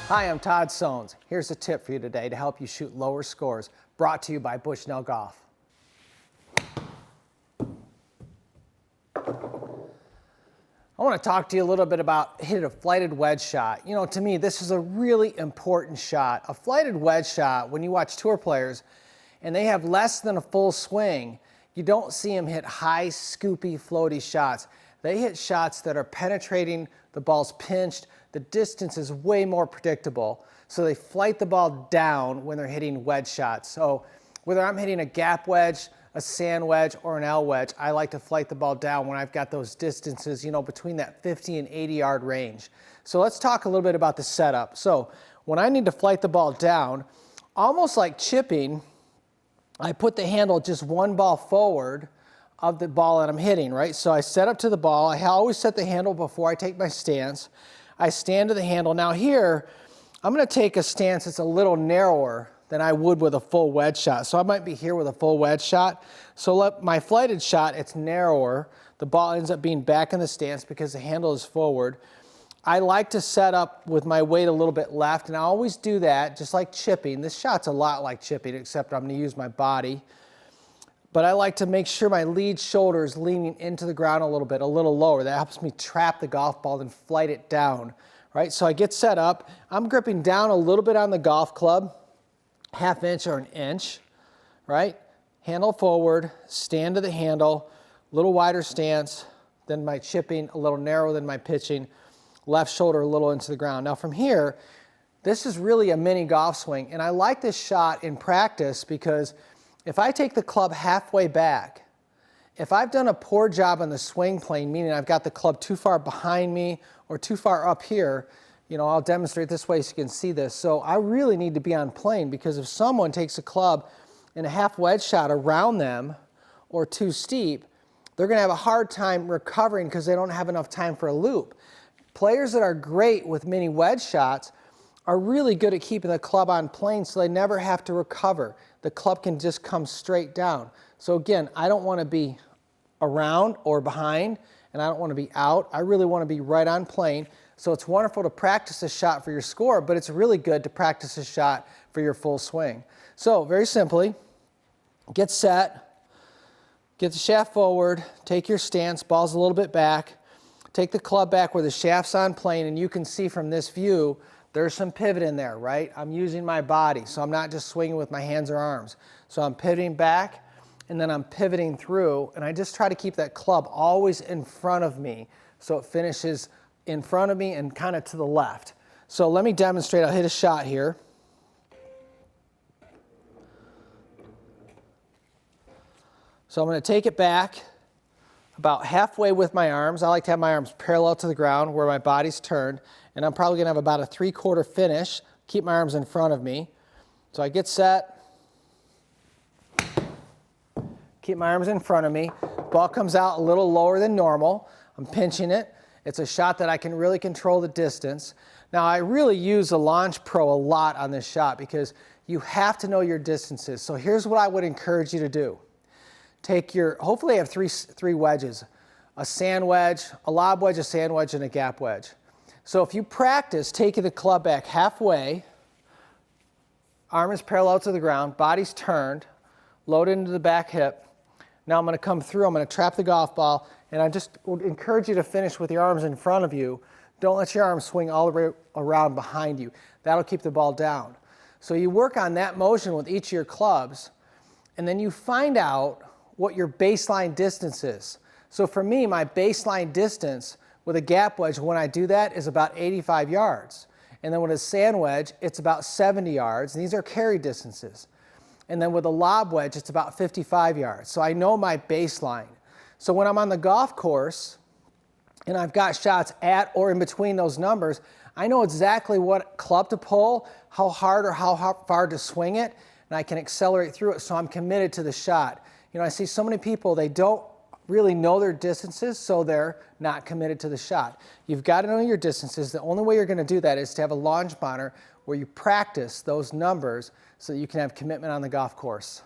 Hi, I'm Todd Sones. Here's a tip for you today to help you shoot lower scores, brought to you by Busnell Golf. I want to talk to you a little bit about hitting a flighted wedge shot. You know, to me, this is a really important shot. A flighted wedge shot, when you watch tour players and they have less than a full swing, you don't see them hit high, scoopy, floaty shots. They hit shots that are penetrating, the ball's pinched, the distance is way more predictable. So they flight the ball down when they're hitting wedge shots. So whether I'm hitting a gap wedge, a sand wedge, or an L wedge, I like to flight the ball down when I've got those distances, you know, between that 50 and 80 yard range. So let's talk a little bit about the setup. So when I need to flight the ball down, almost like chipping, I put the handle just one ball forward of the ball that I'm hitting, right? So I set up to the ball. I always set the handle before I take my stance. I stand to the handle. Now here, I'm going to take a stance that's a little narrower than I would with a full wedge shot. So I might be here with a full wedge shot. So my flighted shot, it's narrower. The ball ends up being back in the stance because the handle is forward. I like to set up with my weight a little bit left, and I always do that, just like chipping. This shot's a lot like chipping, except I'm going to use my body. But I like to make sure my lead shoulder is leaning into the ground a little bit, a little lower. That helps me trap the golf ball and flight it down, right? So I get set up. I'm gripping down a little bit on the golf club, ½ inch or an inch, right? Handle forward, stand to the handle, a little wider stance than my chipping, a little narrower than my pitching, left shoulder a little into the ground. Now from here, this is really a mini golf swing, and I like this shot in practice because if I take the club halfway back, if I've done a poor job on the swing plane, meaning I've got the club too far behind me or too far up here, you know, I'll demonstrate this way so you can see this. So I really need to be on plane, because if someone takes a club and a half wedge shot around them or too steep, they're going to have a hard time recovering because they don't have enough time for a loop. Players that are great with mini wedge shots are really good at keeping the club on plane so they never have to recover. The club can just come straight down. So again, I don't want to be around or behind, and I don't want to be out. I really want to be right on plane. So it's wonderful to practice a shot for your score, but it's really good to practice a shot for your full swing. So very simply, get set, get the shaft forward, take your stance, ball's a little bit back, take the club back where the shaft's on plane, and you can see from this view, there's some pivot in there, right? I'm using my body, so I'm not just swinging with my hands or arms. So I'm pivoting back, and then I'm pivoting through, and I just try to keep that club always in front of me so it finishes in front of me and kind of to the left. So let me demonstrate. I'll hit a shot here. So I'm going to take it back about halfway with my arms. I like to have my arms parallel to the ground where my body's turned, and I'm probably going to have about a 3/4 finish. Keep my arms in front of me. So I get set, keep my arms in front of me. Ball comes out a little lower than normal. I'm pinching it. It's a shot that I can really control the distance. Now I really use the Launch Pro a lot on this shot because you have to know your distances. So here's what I would encourage you to do. Take your, hopefully I have three wedges, a sand wedge, a lob wedge, a sand wedge, and a gap wedge. So if you practice taking the club back halfway, arm is parallel to the ground, body's turned, load into the back hip. Now I'm going to come through, I'm going to trap the golf ball, and I just would encourage you to finish with your arms in front of you. Don't let your arms swing all the way around behind you. That'll keep the ball down. So you work on that motion with each of your clubs, and then you find out what your baseline distance is. So for me, my baseline distance with a gap wedge, when I do that, is about 85 yards. And then with a sand wedge, it's about 70 yards, and these are carry distances. And then with a lob wedge, it's about 55 yards. So I know my baseline. So when I'm on the golf course and I've got shots at or in between those numbers, I know exactly what club to pull, how hard or how far to swing it, and I can accelerate through it, so I'm committed to the shot. You know, I see so many people, they don't really know their distances, so they're not committed to the shot. You've got to know your distances. The only way you're going to do that is to have a launch monitor where you practice those numbers so that you can have commitment on the golf course.